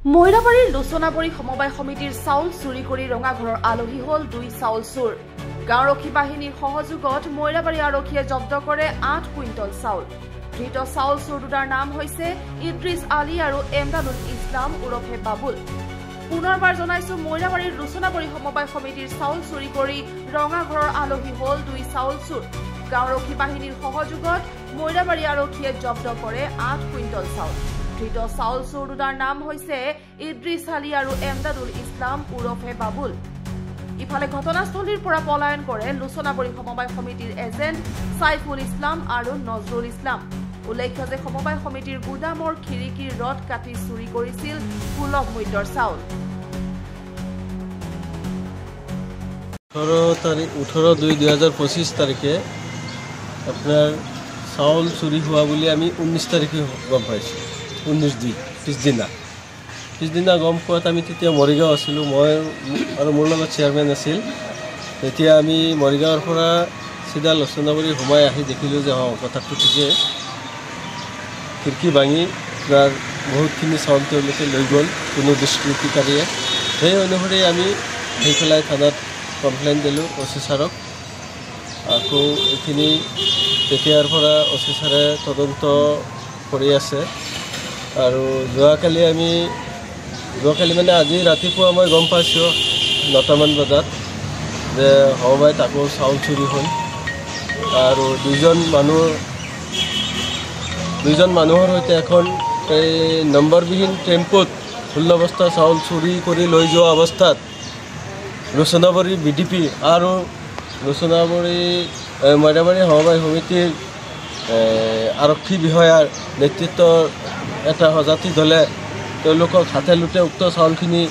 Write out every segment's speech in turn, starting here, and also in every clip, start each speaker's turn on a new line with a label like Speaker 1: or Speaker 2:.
Speaker 1: মইৰাবাৰীৰ লোচনাবৰী সমবায় সমিতিৰ চাউল চুৰি কৰি ৰঙাঘৰৰ আলহী হল 2 চাউল চোৰ। গাঁওৰক্ষী বাহিনীৰ সহযোগত মইৰাবাৰী আৰক্ষীয়ে জব্দ কৰে 8 কুইণ্টল চাউল। ধৃত চাউল চোৰ দুটাৰ নাম হৈছে ইদ্ৰিছ আলী আৰু এমদাদুল ইছলাম ওৰফে বাবুল। পুনৰবাৰ জনাইছো মইৰাবাৰীৰ লোচনাবৰী সমবায় সমিতিৰ চাউল চুৰি কৰি ৰঙাঘৰৰ আলহী হল 2 চাউল চোৰ। গাঁওৰক্ষী বাহিনীৰ সহযোগত মইৰাবাৰী আৰক্ষীয়ে জব্দ কৰে 8 কুইণ্টল চাউল। ধৃত চাউল চোৰ দুটাৰ নাম হৈছে ইদ্ৰিছ আলী আৰু এমদাদুল ইছলাম ওৰফে বাবুল। ইফালে ঘটনাস্থলীৰ পৰা পলায়ন কৰে লোচনাবৰী সমবায় সমিতিৰ এজেণ্ট সাইফুল ইছলাম আৰু নজৰুল ইছলাম। উল্লেখ্য যে সমবায় সমিতিৰ গুদামৰ খিৰিকীৰ ৰড কাটি চুৰি কৰিছিল সুলভ মূল্যৰ চাউল।
Speaker 2: 18/2/2025 তাৰিখে আপোনাৰ চাউল চুৰি হোৱা বুলি আমি 19 তাৰিখে গম পাইছোঁ। 19 পিছদিনা গম পোৱাত আমি তেতিয়া মৰিগাঁও আছিলোঁ। মই আৰু মোৰ লগত চেয়াৰমেন আছিল। তেতিয়া আমি মৰিগাঁৱৰ পৰা চিধা লোচনাবৰী সোমাই আহি দেখিলোঁ যে কথাটো ঠিকেই, খিৰিকী ভাঙি আপোনাৰ বহুতখিনি চাউল তেওঁলোকে লৈ গ'ল কোনো দুষ্কৃতিকাৰীয়ে। সেই অনুসৰি আমি আহি পেলাই থানাত কমপ্লেইন দিলোঁ অচি ছাৰক। আকৌ এইখিনি তেতিয়াৰ পৰা অচি ছাৰে তদন্ত কৰি আছে। আৰু যোৱাকালি মানে আজি ৰাতিপুৱা মই গম পাইছোঁ 9টামান বজাত যে সমবায়ত আকৌ চাউল চুৰি হ'ল। আৰু দুজন মানুহৰ সৈতে এখন এই নম্বৰবিহীন টেম্পুত 16 বস্তা চাউল চুৰি কৰি লৈ যোৱা অৱস্থাত লোচনাবৰী BDP আৰু লোচনাবৰী মইৰাবাৰী সমবায় সমিতিৰ আৰক্ষী বিষয়াৰ নেতৃত্বৰ এটা সজাতি দলে তেওঁলোকক হাতে লুটে উক্ত চাউলখিনি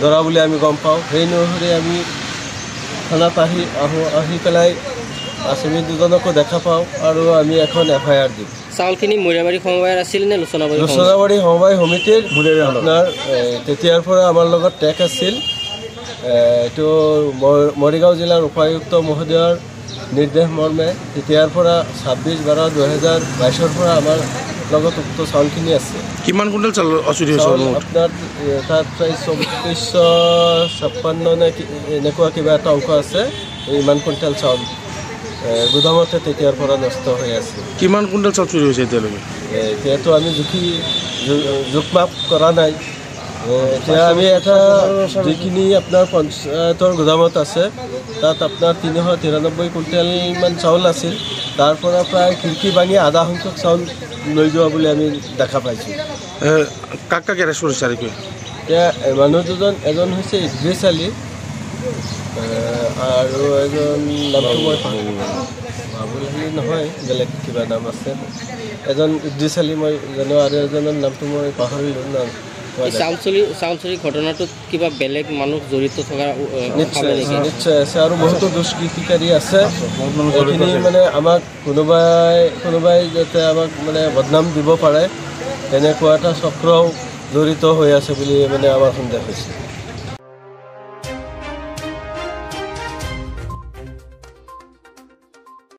Speaker 2: ধৰা বুলি আমি গম পাওঁ। সেই অনুসৰি আমি থানাত আহি পেলাই আসামী দুজনকো দেখা পাওঁ আৰু আমি এখন FIR দিওঁ।
Speaker 3: চাউলখিনি মইৰাবাৰী সমবায়ৰ আছিল নে লোচনাবৰী
Speaker 2: সমবায় সমিতিৰ? আপোনাৰ তেতিয়াৰ পৰা আমাৰ লগত টেক আছিল। এইটো মৰিগাঁও জিলাৰ উপায়ুক্ত মহোদয়ৰ নিৰ্দেশ মৰ্মে তেতিয়াৰ পৰা 26/12/2022 পৰা আমাৰ লগত উক্ত চাউলখিনি আছে।
Speaker 4: কিমান কুইণ্টেল চাউল চুৰি হৈছে?
Speaker 2: আপোনাৰ তাত প্ৰায় 2456 নে এনেকুৱা কিবা এটা অংক আছে। ইমান কুইণ্টেল চাউল গুদামতে তেতিয়াৰ পৰা নষ্ট হৈ আছে।
Speaker 4: কিমান কুইণ্টেল চাউল চুৰি হৈছে এতিয়ালৈকে?
Speaker 2: এতিয়াতো আমি জোখ মাপ কৰা নাই। এতিয়া আমি এটা যিখিনি আপোনাৰ পঞ্চায়তৰ গুদামত আছে তাত আপোনাৰ 393 কুইণ্টেলমান চাউল আছিল। তাৰ পৰা প্ৰায় খিৰিকী ভাঙি আধা সংখ্যক চাউল লৈ যোৱা বুলি আমি দেখা পাইছোঁ।
Speaker 4: কাক এৰেষ্ট কৰিছে?
Speaker 2: এতিয়া মানুহ দুজন, এজন হৈছে ইদ্ৰিছ আলী আৰু এজন নামটো মই বাবুল আলী নহয়, বেলেগ কিবা নাম আছে। এজন ইদ্ৰিছ আলী মই জানো আৰু এজনৰ নামটো মই পাহৰিলোঁ।
Speaker 3: চাউল চুৰি ঘটনাটোত কিবা বেলেগ মানুহ জড়িত থকা
Speaker 2: নিশ্চয় আছে আৰু বহুতো দুষ্কৃতিকাৰী আছে। এইখিনি মানে আমাক কোনোবাই যাতে আমাক মানে বদনাম দিব পাৰে তেনেকুৱা এটা চক্ৰও জড়িত হৈ আছে বুলি মানে আমাৰ সন্দেহ হৈছে।